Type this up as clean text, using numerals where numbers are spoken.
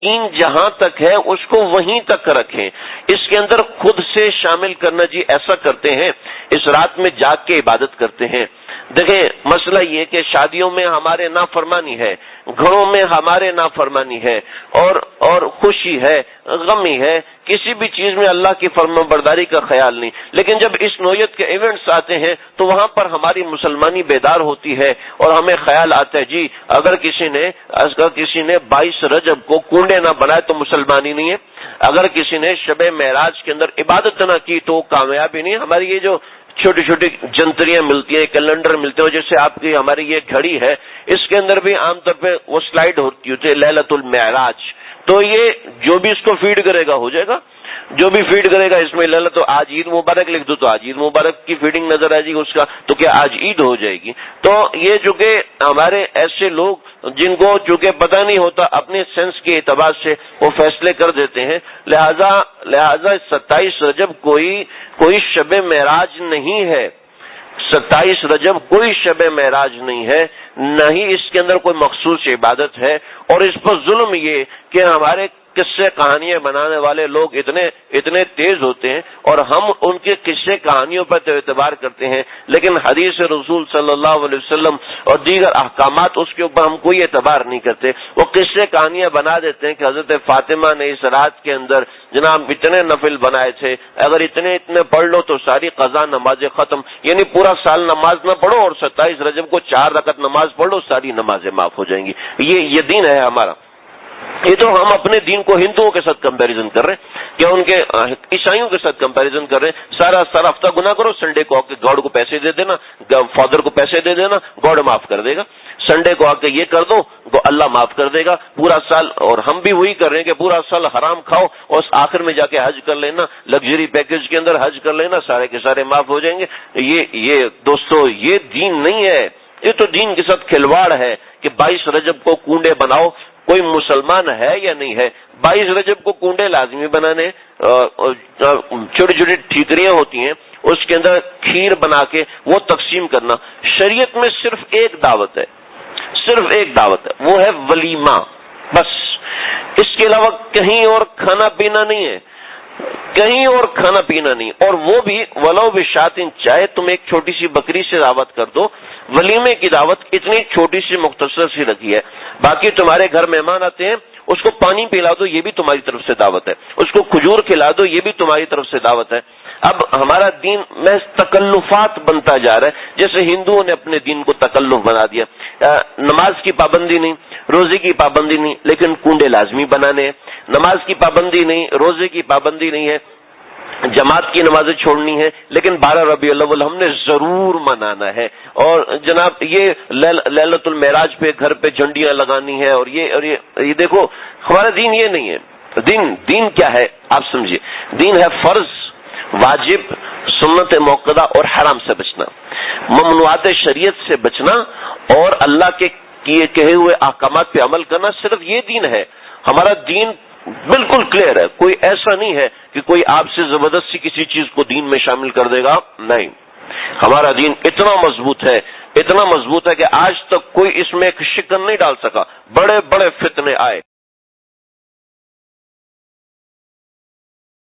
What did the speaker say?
یقین جہاں تک ہے اس کو وہیں تک رکھیں. اس کے اندر خود سے شامل کرنا، جی ایسا کرتے ہیں اس رات میں جاگ کے عبادت کرتے ہیں. دیکھیں مسئلہ یہ کہ شادیوں میں ہمارے نافرمانی ہے، گھروں میں ہمارے نافرمانی ہے، اور خوشی ہے، غمی ہے، کسی بھی چیز میں اللہ کی فرمانبرداری کا خیال نہیں. لیکن جب اس نوعیت کے ایونٹس آتے ہیں تو وہاں پر ہماری مسلمانی بیدار ہوتی ہے اور ہمیں خیال آتا ہے جی اگر کسی نے 22 رجب کو کنڈے نہ بنائے تو مسلمانی نہیں ہے، اگر کسی نے شب معراج کے اندر عبادت نہ کی تو کامیابی نہیں. ہماری یہ جو چھوٹی چھوٹی جنتریاں ملتی ہیں، کیلنڈر ملتے ہیں، جیسے آپ کی ہماری یہ گھڑی ہے اس کے اندر بھی عام طور پہ وہ سلائیڈ ہوتی ہے لیلۃ المعراج. تو یہ جو بھی اس کو فیڈ کرے گا ہو جائے گا، جو بھی فیڈ کرے گا اس میں لے تو آج عید مبارک لکھ دو تو آج عید مبارک کی فیڈنگ نظر آئے گی اس کا، تو کیا آج عید ہو جائے گی. تو یہ چونکہ ہمارے ایسے لوگ جن کو چونکہ پتہ نہیں ہوتا اپنے سینس کے اعتبار سے وہ فیصلے کر دیتے ہیں، لہذا 27 رجب کوئی شب معراج نہیں ہے. 27 رجب کوئی شب معراج نہیں ہے، نہ ہی اس کے اندر کوئی مخصوص عبادت ہے. اور اس پر ظلم یہ کہ ہمارے قصے کہانیاں بنانے والے لوگ اتنے تیز ہوتے ہیں اور ہم ان کے قصے کہانیوں پر تو اعتبار کرتے ہیں، لیکن حدیث رسول صلی اللہ علیہ وسلم اور دیگر احکامات اس کے اوپر ہم کوئی اعتبار نہیں کرتے. وہ قصے کہانیاں بنا دیتے ہیں کہ حضرت فاطمہ نے اس رات کے اندر جناب اتنے نفل بنائے تھے، اگر اتنے پڑھ لو تو ساری قضا نمازیں ختم، یعنی پورا سال نماز نہ پڑھو اور 27 رجب کو 4 رکعت نماز پڑھ لو ساری نمازیں معاف ہو جائیں گی. یہ دین ہے ہمارا. یہ تو ہم اپنے دین کو ہندوؤں کے ساتھ کمپیریزن کر رہے ہیں کہ ان کے عیسائیوں کے ساتھ کمپیریزن کر رہے ہیں. سارا ہفتہ گناہ کرو، سنڈے کو آ کے گاڈ کو پیسے دے دینا، فادر کو پیسے دے دینا، گاڈ معاف کر دے گا. سنڈے کو آ کے یہ کر دو تو اللہ معاف کر دے گا پورا سال. اور ہم بھی وہی کر رہے ہیں کہ پورا سال حرام کھاؤ اور آخر میں جا کے حج کر لینا، لگژری پیکج کے اندر حج کر لینا، سارے کے سارے معاف ہو جائیں گے. یہ دوستو یہ دین نہیں ہے، یہ تو دین کے ساتھ کھلواڑ ہے کہ 22 رجب کو کنڈے بناؤ. کوئی مسلمان ہے یا نہیں ہے 22 رجب کو کنڈے لازمی بنانے، چھوٹی چھوٹی ٹھیکریاں ہوتی ہیں اس کے اندر کھیر بنا کے وہ تقسیم کرنا. شریعت میں صرف ایک دعوت ہے، وہ ہے ولیمہ بس. اس کے علاوہ کہیں اور کھانا پینا نہیں ہے، کہیں اور کھانا پینا نہیں. اور وہ بھی ولو بشاتن، چاہے تم ایک چھوٹی سی بکری سے دعوت کر دو. ولیمے کی دعوت اتنی چھوٹی سی مختصر سی رکھی ہے. باقی تمہارے گھر مہمان آتے ہیں اس کو پانی پلا دو یہ بھی تمہاری طرف سے دعوت ہے، اس کو کھجور کھلا دو یہ بھی تمہاری طرف سے دعوت ہے. اب ہمارا دین محض تکلفات بنتا جا رہا ہے، جیسے ہندوؤں نے اپنے دین کو تکلف بنا دیا. نماز کی پابندی نہیں، روزے کی پابندی نہیں، لیکن کنڈے لازمی بنانے ہیں. نماز کی پابندی نہیں، روزے کی پابندی نہیں ہے، جماعت کی نمازیں چھوڑنی ہے، لیکن 12 ربیع الاول ہم نے ضرور منانا ہے. اور جناب یہ لیلۃ المعراج پہ گھر پہ جھنڈیاں لگانی ہے. اور یہ دیکھو ہمارا دین یہ نہیں ہے. دین کیا ہے آپ سمجھیے. دین ہے فرض، واجب، سنت موقدہ اور حرام سے بچنا، ممنوعات شریعت سے بچنا اور اللہ کے کیے کہے ہوئے احکامات پہ عمل کرنا. صرف یہ دین ہے ہمارا. دین بالکل کلیئر ہے. کوئی ایسا نہیں ہے کہ کوئی آپ سے زبردستی کسی چیز کو دین میں شامل کر دے گا، نہیں. ہمارا دین اتنا مضبوط ہے کہ آج تک کوئی اس میں ایک شکن نہیں ڈال سکا. بڑے بڑے فتنے آئے